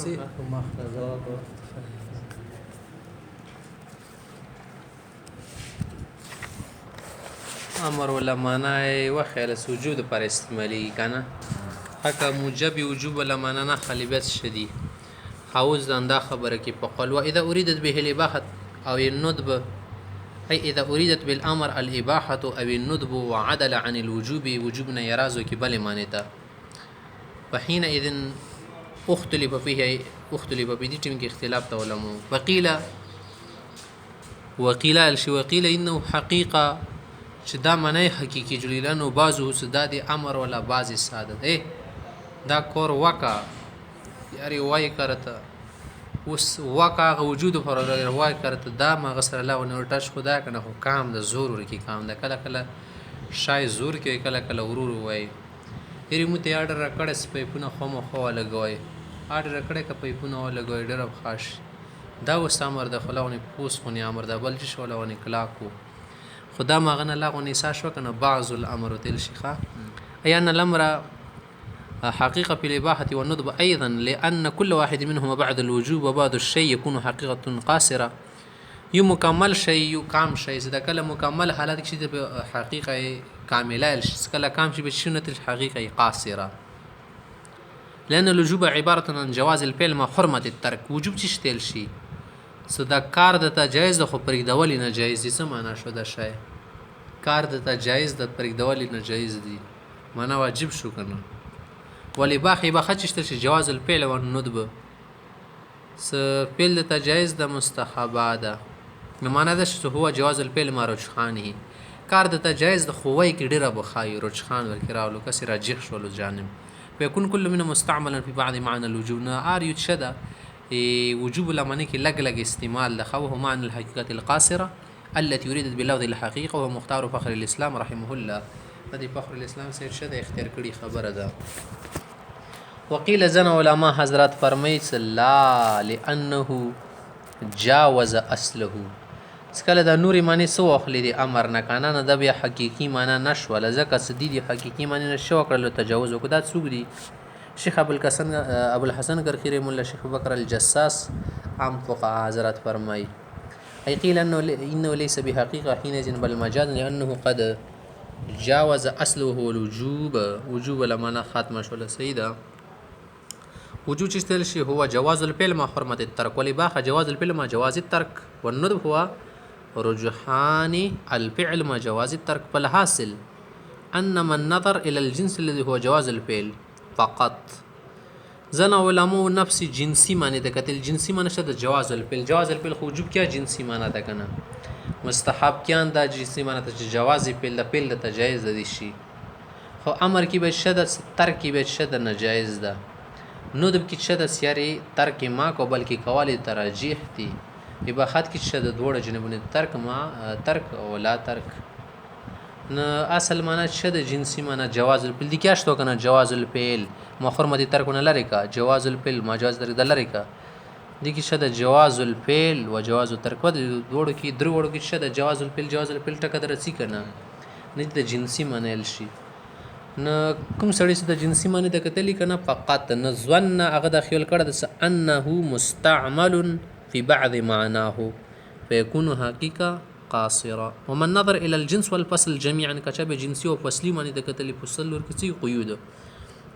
تصيح مخرجات امر ولا معنی وخیل وجود پر استعمالی کنه حکا موجب وجوب ولا معنی نه خلیبت شدی حوز دا خبره کې په قول و اذا اريدت به الاباحه او الندب اي اذا اريدت بالامر الاباحه او الندب وعدل عن الوجوب وجوبنا يرازو کې بل معنی ته وحينئذ اختلف فيه اختلف بدي ټیم کې اختلاف ته علماء وقيل وقيل انه حقيقه چې دا معنی حقيقي جلیلانو بعضو سداد امر ولا بعض ساده دا کور وکا یاري وای کرته اوس وکا وجود پر وای کرته دا ما غسر الله ونه ټاش خدا کنه خو کام د زور ورکی کام د کله کله شای زور کې کله کله ورور وای یری مو ته آرډر کړه سپیپونه خو مو خو لګوي آرډر کړه ک پیپونه لګوي ډېر خاص دا وسامر د خلاونی پوس خونی امر د بل چې شولونی کلاکو خدا ما غنه لاغونی ساش وکنه بعض الامر تل شيخه ايان الامر حقيقة في الإباحة والندب أيضا لأن كل واحد منهما بعد الوجوب وبعد الشيء يكون حقيقة قاصرة يو مكمل شيء يو كام شيء إذا كان مكمل حالات شيء حقيقة كاملة كلا كام شيء بشنة الحقيقة قاصرة لأن الوجوب عبارة عن جواز الفعل مع حرمة الترك وجوب تشتل شيء صدا کار دته جایز ده خو پرېږدول نه جایز دي څه معنا شو دا شی کار دته جایز ده پرېږدول نه جایز دي معنا واجب شو کنه ولی باخي بخچشته چې جواز الفعل والندب س فعل دته جایز ده مستحبه ده نو معنا ده چې هو جواز الفعل ما رجحانه کار دته جایز ده خو وای کې ډیره بخای رجحان ورکراولو کسي راجح شول جانب فيكون كل منهم مستعملا في بعض معنى الوجوب نار يتشدى وجوب لمعنى کې لګ لګ استعمال له هو معنى الحقيقة القاصرة التي يريد بلفظ الحقيقة وهو مختار فخر الإسلام رحمه الله هذه فخر الإسلام سيد شده اختیار کړي خبره ده وقيل زن علماء حضرات فرمایي لا لأنه جاوز أصله سکله د نوري معنی سو اخلي دي امر نه کنه نه د بیا حقيقي معنی نشو لزکه سديدي حقيقي معنی نشو کړل تجاوز وکړه څوک دي شيخ ابو الحسن کرخيري مولا شيخ بكر الجساس عام فقهاء حضرات فرمای اي قيل انه ليس بحقيقه حينئذ بل مجاز لانه قد جاوز اصله الوجوب وجوب لمعنى خاتمه شول سيده وجوب تشتل شيء هو جواز الفعل مع حرمه الترك ولباخ جواز الفعل مع جواز الترك والندب هو رجحان الفعل مع جواز الترك فالحاصل ان من نظر الى الجنس الذي هو جواز الفعل فقط زنا علماء نفس جنسی معنی ده کتل جنسی معنی شد جواز الفعل جواز الفعل خو وجوب کیا جنسی معنی ده کنه مستحب کیان دا جنسی معنی ته جواز الفعل ده فعل ته جایز ده شي خو امر کی به شد ترک کی به شد ناجایز ده ندب کی شد سیاری ترک ما کو بلکې قوالی تراجیح دي اباحت کی شد دوړه جنبونه ترک ما ترک او لا ترک نه اصل معنی شد جنسی معنی جواز الفعل دي کیا شتو کنه جواز الفعل محرمه ترکونه لری کا جواز الفعل مجاز در لری کا دي کی شد جواز الفعل و جواز الترک ود دوړو کی درو وړو کی شد جواز الفعل ټکه درسي کنه نه د جنسی معنی شي نه کوم سړی چې د جنسی معنی د کتلی کنه فقط نظن هغه د خیال کړه د انه مستعمل في بعض معناه فيكون حقيقه قاصرة ومن نظر إلى الجنس والفصل جميعا كتب جنسي وفصلي من إذا كتل فصل وركسي قيود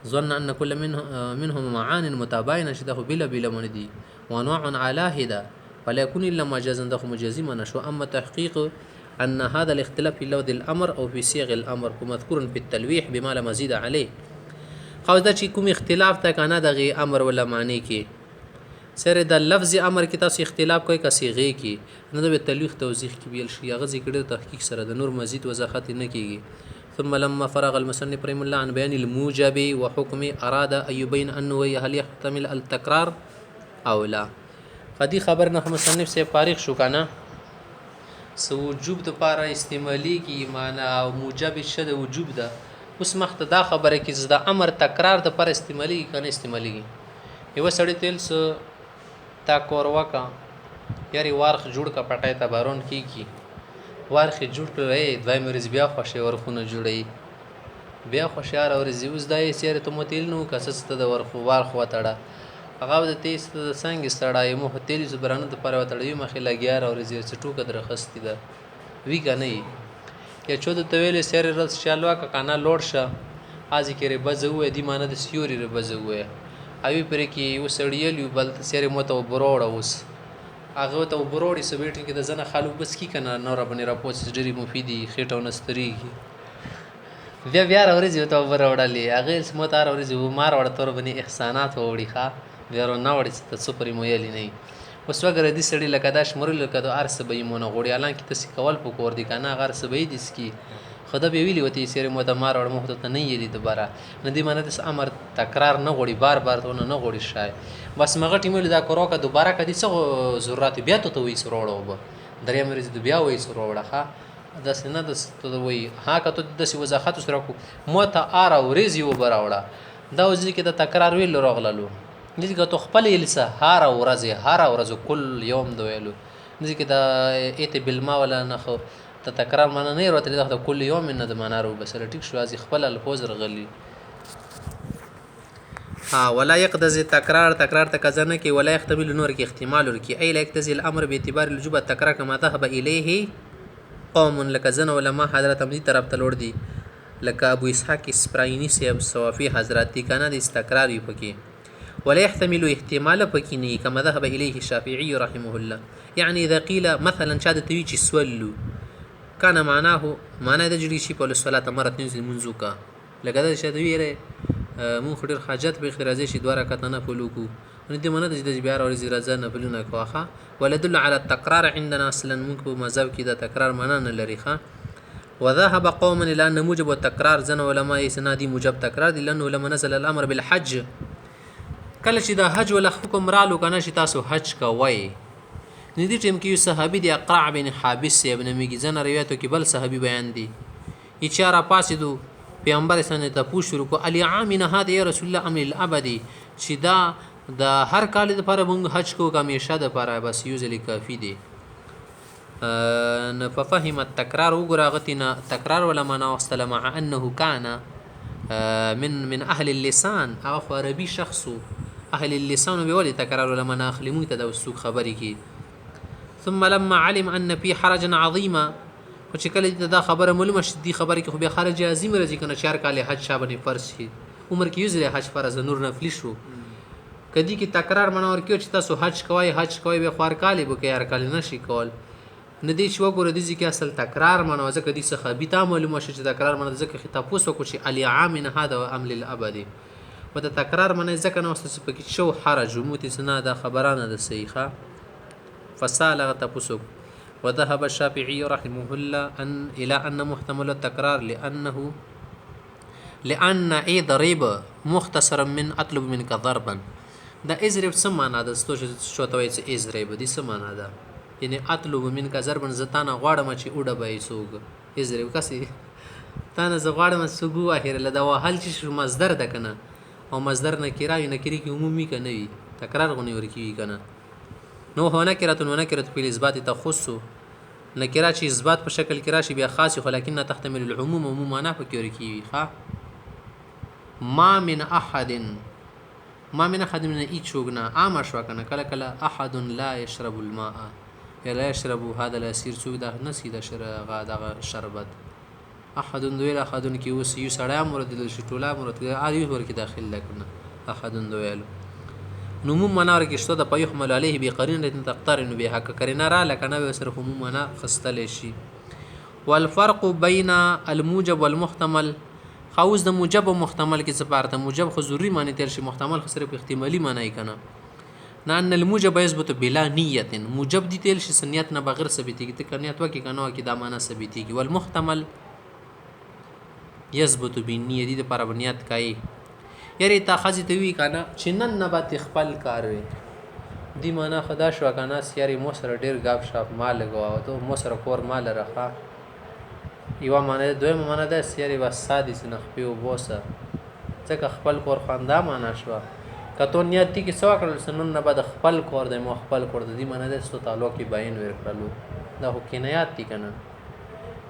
ظن أن كل منهم معان متباينة شده بلا من دي وأنواع على هدا فلا يكون إلا مجازا دخل مجازي ما نشو أما تحقيق أن هذا الاختلاف في لفظ الأمر أو في صيغ الأمر مذكور في التلويح بما لا مزيد عليه خاص دا چې کوم اختلاف تا کنه دغه امر ولا معنی کې سره د لفظ امر کې تاسو اختلاف کوي که صيغه کې نه د تلويخ توضیح کې ویل شي هغه ذکر تحقیق سره د نور مزید وضاحت نه کیږي ثم لما فرغ المصنف رحمه الله عن بيان الموجب وحكم اراد ان يبين انه هل يحتمل التكرار او لا فدي خبرنا مصنف سے فارغ شو کنه سو وجوب د پاره استعمالي کی معنا او موجب شد وجوب ده اوس مخته دا خبره کې د امر تکرار د پر استعمالي کنه استعمالي یو سړی تل تا کور وکا یاري وارخ جوړ کا پټای ته بارون کی وارخ جوړ کړی دوی مریض بیا خوشي ورخونه جوړی بیا خوشیار اور زیوز دای سیر ته متیل نو کسس ته د ورخ وتړه هغه د تیس څنګه ستړای مو هتلی زبرانه د پاره وتړی مخې لګیار او رزي چټوکه درخستی ده وی کنه یا چود ته ویل سره رس چالوا کنه لوړ شه ازي کې بزوې دی مانه د سیوري ر بزوې اوی پر کې یو سړیل یو بل سره مو ته بروړ اوس هغه ته بروړی سبېټ کې د زنه خالو بس کی کنه نور باندې را پوس ډری مفیدی خېټو نستری بیا اورځي ته بروړلې هغه سمو تار اورځي مار وړ تور باندې احسانات وړي ښا بیا نه وړي ته سپری مو یلی نه اوس وګره دې سړی لکه دا شمرل لکه د ارس به مونږ غوړي الان کې تاسو کول په کور دي کنه هغه ارس به دي سکی خدا به ویلی وتی سره مو د مار وړ مو ته نه یلی دوباره نه دی مانه د امر تکرار نه غوړي بار بار ته نه غوړي شای بس مغه ټیمل دا کروکه دوباره کدي څه ضرورت بیا ته وې سروړو به دریا مریض د بیا وې سروړه ښا د سینه د وې ها کته د سی وضاحت سره کو مو ته ار او ریزي و براوړه دا وځي کې د تکرار ویل راغللو دې کې تو خپل لسه هر ورځ کل یوم دویلو دې کې دا ایت بالما ولا نخ ته تکرار معنی نه وروته د کل یوم نه د منارو بس ټیک شو ازي خپل الفاظ رغلي ها ولا يقتضي تکرار تکذنه کې ولا يحتمل نور کې احتمال ورکی اي لا يقتضي الامر باعتبار الوجوب التکرار كما ذهب اليه قوم لکزن علماء حضرت امدی طرف ته لور دي لکه ابو اسحاق اسپراینی سیب صوافی حضرت دي کنه د استقرار یو پکې ولا يحتمل احتمال پکینی كما ذهب اليه الشافعي رحمه الله يعني اذا قيل مثلا شاد تويج سولو كان معناه معنى د جړي شي په صلات مرت نزل منزوکا لکه دا شاد ویره مون خډر حاجت به اخترازي شي دواره کتنه فلوکو ان دې منه د بیا ورځ راځه نه بلونه کوخه ولدل على التكرار عندنا اصلا مونږ په مذهب کې د تکرار معنا نه لري ښه وذهب قوم الى ان موجب التكرار زن علماء سنادي موجب تکرار دي لانه لما نزل الامر بالحج کله چې د حج ول حکم رالو کنه چې تاسو حج کوی ندی ټیم کې یو صحابي دی اقرع بن حابس ابن میگزن روایتو کې بل صحابي بیان دي اشاره پاسدو پیغمبر سنت ته پوښتنه کو علی عامن هذا یا رسول الله امر الابدی چې دا د هر کال لپاره مونږ حج کو همیشه د لپاره بس یو ځل کافی دی نه فهم التکرار وګراغتنا تکرار ولا معنا واستل مع انه كان من اهل اللسان او عربي شخص اهل اللسان بيولي تکرار ولا معنا اخلي مو ته د وسوق خبري کی ثم لما علم ان في حرجا عظيما خو چې کله دا خبره معلومه شي دی خبره کې خو به خارج عظیم راځي کنه 4 کال حج شابه فرض شي عمر کې یو ځله حج فرض نور نفلی شو کدی کې تکرار منور کې چې تاسو حج کوی به خوار کالی به کې 4 کال نشي کول ندی چې وګوره دي چې اصل تکرار منو ځکه دي څخه به تا معلومه شي چې تکرار منو ځکه خطاب پوسو کو چې علی عامن هذا وامل الابدی وته تکرار منو ځکه نو ستاسو پکې شو حرج موت سنا دا خبرانه د صحیحه فسالغه تپوسو وذهب الشافعي رحمه الله الى ان محتمل التكرار لان اي ضرب مختصرا من اطلب منك ضربا دا ازرب سمانا د شوتوي چې ازرب دي سمانا دا یعنی اطلب منك ضربا زتانا غواړم چې اوډه به سوګ ازرب کسي تانه ز غواړم سوګو اخر له دا وهل چې مصدر ده کنه او مصدر نکره نکری کې عمومي کنه وي تکرار غونې ورکی کنه نو هونه نکرت په اثبات تخص نکره چې اثبات په شکل کې راشي بیا خاص خو لكن تحتمل العموم عموم معنا په کې ورکی ښه ما من احد من ايچوغنا عام شو کنه کله احد لا يشرب الماء یا لا يشرب هذا الاسير سودا نسي د شربت احد دویل احد کې اوس یو سړی مراد د شټولا مراد اړ یو ورکی داخل لکنه احد دویل نموم معنا ورکی شته د پيحمل عليه بقرينه تقترن بها کقرینه را لکنه سره هم معنا خستل شي والفرق بين الموجب والمحتمل خوز د موجب او محتمل کې سپارته موجب خو ضروري معنی تر شي محتمل خو صرف احتمالي معنی کنه نه ان الموجب يثبت بلا نیت موجب دي تل شي سنیت نه بغیر ثابتيږي ته کنيات وکي کنه کې دا معنی ثابتيږي والمحتمل يثبت بالنيه دي پر بنیاد کای یری تا خزي ته وی کنه چنن نه به خپل کار وي دی معنی خدا شو کنه سیاري مو سره ډیر غاب شاپ مال غواو ته مو سره کور مال راخه یو معنی دویم معنی د سیاري وسادي سنخ پیو بوسه ځکه خپل کور خاندا معنی شو کته نیت کی سوا کړل سنن نه بعد خپل کور د مو خپل کور د دې معنی د ستو تعلق بیان ورکړلو دا هو کینیات دي کنه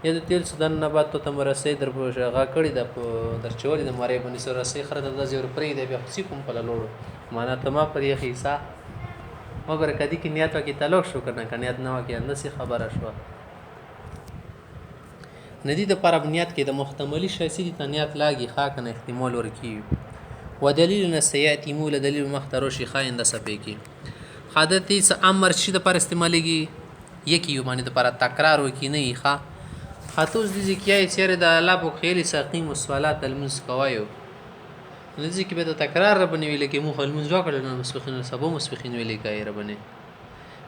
یا د تیل سدن نه بعد ته مرسې در پوښه غا کړی د چولې د مارې باندې سره سې خره د زیر پرې دی بیا څه کوم په لور معنا ته ما پر یې حصہ مګر کدی کې نیت وکي تعلق شو کنه کنه نیت نه وکي اندسي خبره شو ندی د پر نیت کې د محتملی شایستی ته نیت لاګي خا کنه احتمال ورکی ودلیل نسیاتی مول دلیل مختارو شي خاين د صفې کې حادثي س امر شي د پر استعمالېږي یکی یو باندې د پر تکرار وکي نه ښه خاطوز دي کیای چیرې د الله په خیلی سقیم الصلات المنس کوایو لږه کې به د تکرار رب نه ویل کې مو المنز وکړل نو مسبخین سبو مسبخین ویل کې رب نه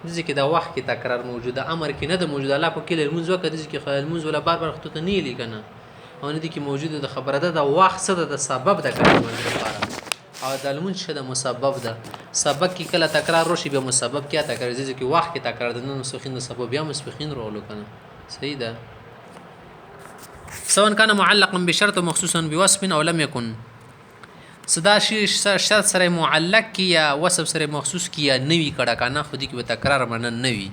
دي کې دا وخت کې تکرار موجوده امر کې نه د موجوده الله په کې المنز وکړي دي کې المنز ولا بار بار خطوط نه لیکنه او نه دي کې موجوده د خبره ده د وخت څه د سبب د کلمه لپاره او د المنز شه د مسبب ده سبب کې کله تکرار روشي به مسبب کې تکرار دي کې وخت کې تکرار د مسبخین د سبب یا مسبخین رولو کنه صحیح ده سواء كان معلقا بشرط مخصوصا بوصف او لم يكن صدا شرط سره معلق کی یا وصف سره مخصوص کی یا نوی کړه کنه خودی کې به تکرار منن نوی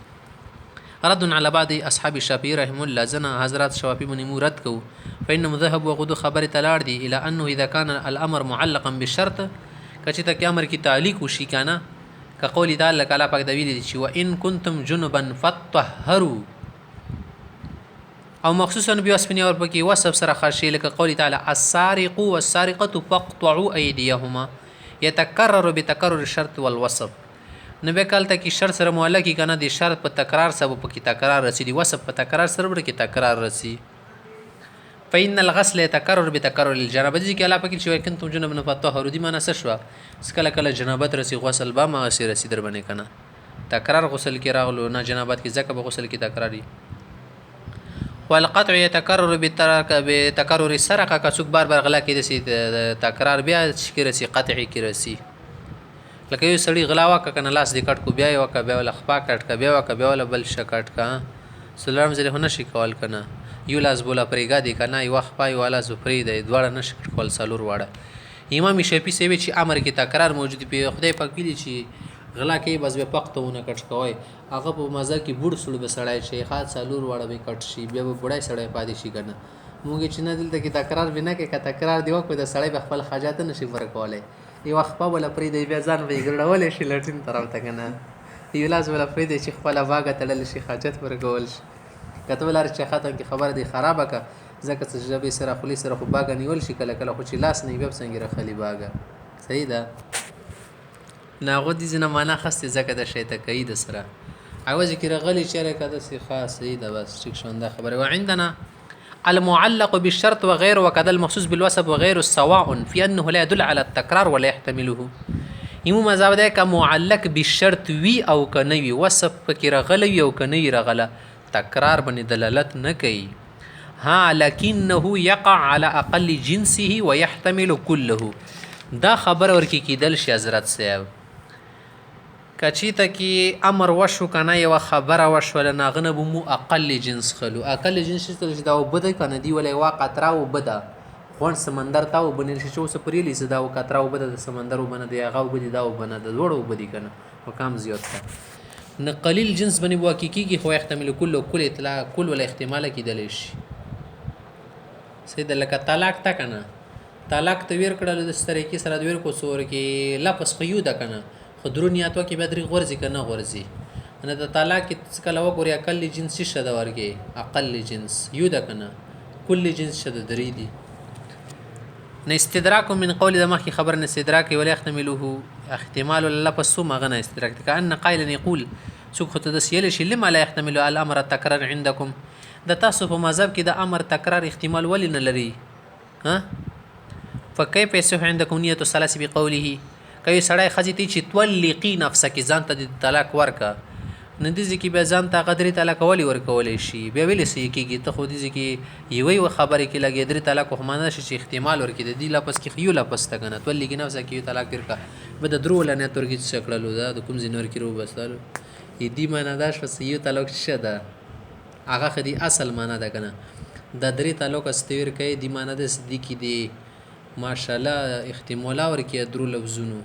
رد على بعض اصحاب الشافعي رحم الله زنا حضرات شوافی من مراد کو فإن مذهب وغدو خبر تلاړ دي الى انه اذا كان الامر معلقا بالشرط کچته کې امر کی تعلیق وشي کنه کقول تعالی کلا پاک د ویل شي وان كنتم جنبا فطهروا او مخصوصا بوصفني اور پکې وصف سره خاصه لکه قول تعالی السارق والسارقه فاقطعوا ايديهما يتكرر بتكرر الشرط والوصف نو به کالته کې شرط سره معلق کنه د شرط په تکرار سبب پکې تکرار رسیدي وصف په تکرار سره پکې تکرار رسی فإن الغسل يتكرر بتكرر الجنابه دي کې الله پکې چې کنتم جنبا فطهروا دي معنا څه شو سکله کله جنابت رسی غسل با ما رسی در باندې کنه تکرار غسل کې راغلو نه جنابت کې ځکه به غسل کې تکراری والقطع يتكرر بتكرر السرقه کڅوک بار بار غلا کې د تکرار بیا شکر سي قطعي کې رسي لکه یو سړی غلا وک کنه لاس دې کټ کو بیا یو ک بیا ول خپا کټ ک بیا وک بیا ول بل شکټ کا سلام زله هنه شي کول کنه یو لاس بولا پرېګا دی کنه یو خپا یو لاس پرې دی دواړه نشکټ کول سالور واړه امام شافعي سوي چې امر کې تکرار موجود په خدای پاک ویلي چې غلا کې بس به پختونه کټ کوي هغه په مزه کې بوډ سړو به سړای شي خاص سالور واړه به کټ شي بیا به بډای سړای پادې شي کنه موږ چې نه دلته کې تکرار بنا کې که تکرار دی وکړو د سړی به خپل حاجات نشي ورکولای یو خپل ولا پرې دی بیا ځان به ګرړول شي لټین طرف ته کنه یو لاس ولا پرې دی چې خپل واګه تړل شي حاجت ورکول شي کته ولر چې خاطر کې خبر دی خرابه کا ځکه چې جبې سره خلی سره خو باګه نیول شي کله کله خو چې لاس نه وي څنګه رخلی باګه صحیح ده ناغو دي زنه معنا خسته زکه د شیطه کوي د سره عوض کی رغلی چیرې کده سی خاص ده بس ټیک شونده خبره وعندنا المعلق بالشرط وغيره وكذا المخصوص بالوصف وغيره سواء في انه لا يدل على التكرار ولا يحتمله یمو مذهب ده ک معلق بالشرط وی او کنوي وصف کی رغلی او کني رغله تکرار باندې دلالت نه کوي ها لكنه يقع على اقل جنسه ويحتمل كله دا خبر ورکی کیدل شي حضرت صاحب کچی ته کې امر وشو کنه یو خبره وشو لناغنه بمو اقل جنس خلو اقل جنس چې دا وبد کنه دی ولې وا قطره وبد خون سمندر تا وبنل شي چې سپریلی زدا او قطره وبد د سمندر وبنه دی هغه وبد دا وبنه د وړو وبد کنه وکم زیات نه قلیل جنس بنی بو کیږي خو احتمال کل اطلاع کل ولا احتمال کیدل شي سید لکه طلاق تا کنه طلاق ته ویر کړل د سترې کې سره د ویر کو سور کې لپس خيو ده کنه خدرونیاتو کې بدري غورځي کنه غورځي نه د طلاق کې کله وګوري اقل جنس شته ورګي اقل جنس یو ده کنه کل جنس شته درې دي نه استدراک من قول د مخکې خبر نه استدراک ولا يحتمله احتمال اللفظ مغنى استدراك كأن قائلا يقول سوق خط دسيل شي لما لا يحتمل الامر التكرار عندكم د تاسو په مذهب کې د امر تکرار احتمال ولې نه لري ها فكيف يصح عندكم نيه الثلاث بقوله کوي سړی خزيتي چې تولقي نفسك ځان ته د طلاق ورکا ندیږي کې به ځان ته قدرې طلاق ولي ورکولې شي به ویل سي کېږي ته خو دې کې یوې خبرې کې لګې درې طلاق خو مانه شي چې احتمال ورکې د دې لپس کې خيو لپس ته کنه تولقي نفسك یو طلاق ورکا به د درو لنه ترګي څکړلو دا د کوم زینور کې رو بسالو دې معنا دا شو چې یو طلاق شته هغه خدي اصل معنا ده کنه د درې طلاق استویر کوي دې معنا د صدیقي دی ماشاءالله احتمال ورکې درو لفظونو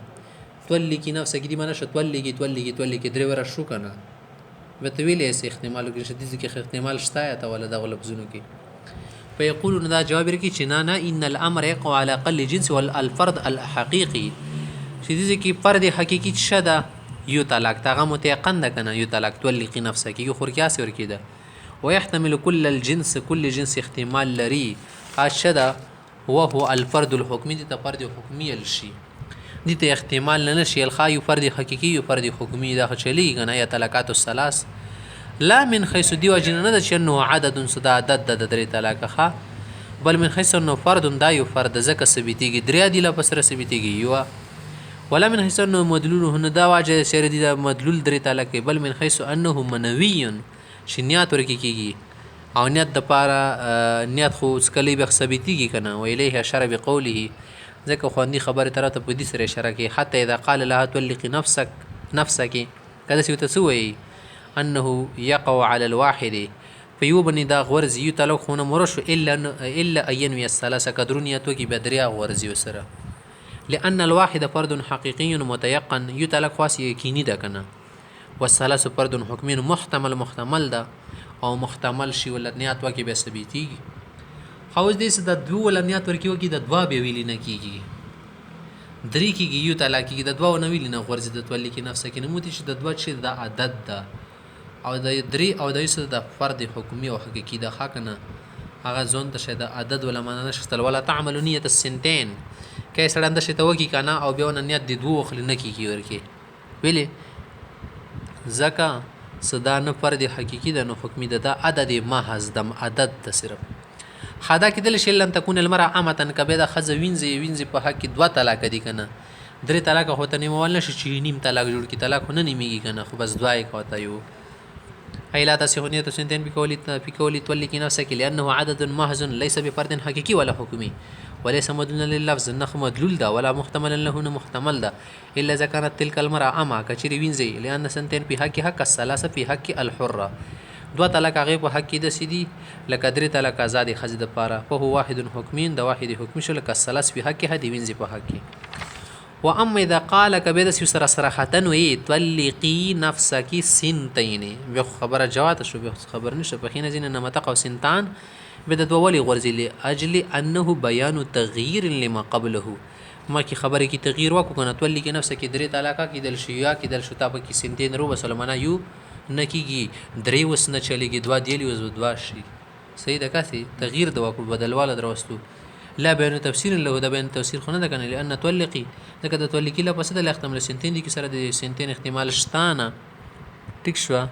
تولقي نفسك دې معنا شو تولقي درې ور شو کنه بتویل اس احتمال کې شدید کې احتمال شته یا ولا دا لفظونو کې فیقولون دا جواب ورکړي چې نه ان الامر يقع على اقل جنس والفرد الحقيقي چې دې کې فرد حقیقي څه ده یو طلاق هغه متيقن ده کنه یو طلاق تولقي نفسه کې خور کیاس ور کېده ويحتمل كل الجنس كل جنس احتمال لري اشدا وهو الفرد الحكمي دي ته فرد حکمی الشي دي ته احتمال نه شي الخا یو فرد حقيقي یو فرد حکمی دا چلی کنه یا طلاقات الثلاث لا من حيث دي وجنه نه چې انه عدد صدا عدد د درې طلاقه بل من حيث انه فرد دا یو فرد زکه ثبتيږي دریا دی لا پسره ثبتيږي یو ولا من حيث انه مدلول هنا دا واجه سر دي دا مدلول درې طلاقه بل من حيث انه منوي شنیات ورکی کیږي او نیت د پاره نیت خو سکلی به ثبتيږي کنه ویلیه اشاره بقوله ځکه خواندي خبره تراته په دې سره اشاره کوي حتی اذا قال لها تولقي نفسك کله چې تسوي انه يقع على الواحد فيوبني دا غرز یو تعلق خونه مرش الا اين الثلاثه قدرنيتو کی بدریا غرز وسره لان الواحد فرد حقيقي متيقن یو تعلق خاص یقیني ده کنه والثلاثه فرد حکمي محتمل ده او محتمل شي ولنیات وکي به ثبتيږي خو دې څه د دوه ولنیات ورکیو کې د دوا به ویل نه کیږي درې کېږي یو تعالی کې د دوا نه ویل نه غورځي د تولي کې نفسه کې نموتي چې د دوا چې د عدد ده او د درې او د یوه د فرد حکمی او حقيقي د حقنه هغه ځون ته شه د عدد ولا معنا نشتل ولا تعمل نیت السنتين کې سره اند شته وکی کنه او بیا نیت د دوه خل نه کیږي ورکه ویلې زکا صدا نه فرد حقيقي د نو حکمی د عدد محض د عدد د صرف خدا کېدل شي لن تكون المرأه عامه کبه د خزه وینځي په حق کې دوه طلاق دي کنه درې طلاق هوته نیمول نشي چې نیم طلاق جوړ کی طلاق نه نیمیږي کنه خو بس دوای کوته یو ایلا تسهونیت سنتين بقولي تولي نفسك لانه عدد محض ليس بفرد حقيقي ولا حكمي وليس مدلولا لللفظ انه مدلول ده ولا محتملا له محتمل ده الا اذا كانت تلك المرأة اما كچري وینځي لان سنتين په حق الثلاثه په حق الحره دو طلاق هغه په حق د سيدي لکه درې طلاق آزاد خزه د پاره په هو واحد حکمین د واحد حکم شو لکه الثلاث په حق هدي وینځي په حق و اما اذا قال كبد سر صراحه وي تولقي نفسك سنتين به خبره جواب شو به خبر نشه په خینه زین نه متق او سنتان بد دوولي غرزي لاجل انه بيان تغيير لما قبله ما کی خبره کی تغییر وکړه کنه تولقي نفسك درې طلاق کی دل شیا کی دل شتا په کی سنتين رو بسلمانه یو نکیږي درې وس نه چلیږي دوا دیلی وز دوا شي صحیح ده کاسي تغییر د واکو بدلواله دروستو لا بين تفسير له ده بين تفسير خونه ده کنه لان تولقي دغه د تولقي لا پس د احتمال سنتين دي کی سره د سنتين احتمال شتانه ټیک شو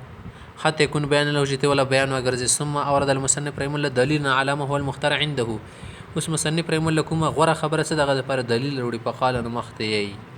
حتى يكون بيان له جته ولا بيان وغرز ثم اورد المصنف رحمه الله دليل علامه هو المختار عنده اوس مصنف رحمه الله کومه غوره خبره څه دغه لپاره دلیل وروړي په قال نو مخته یي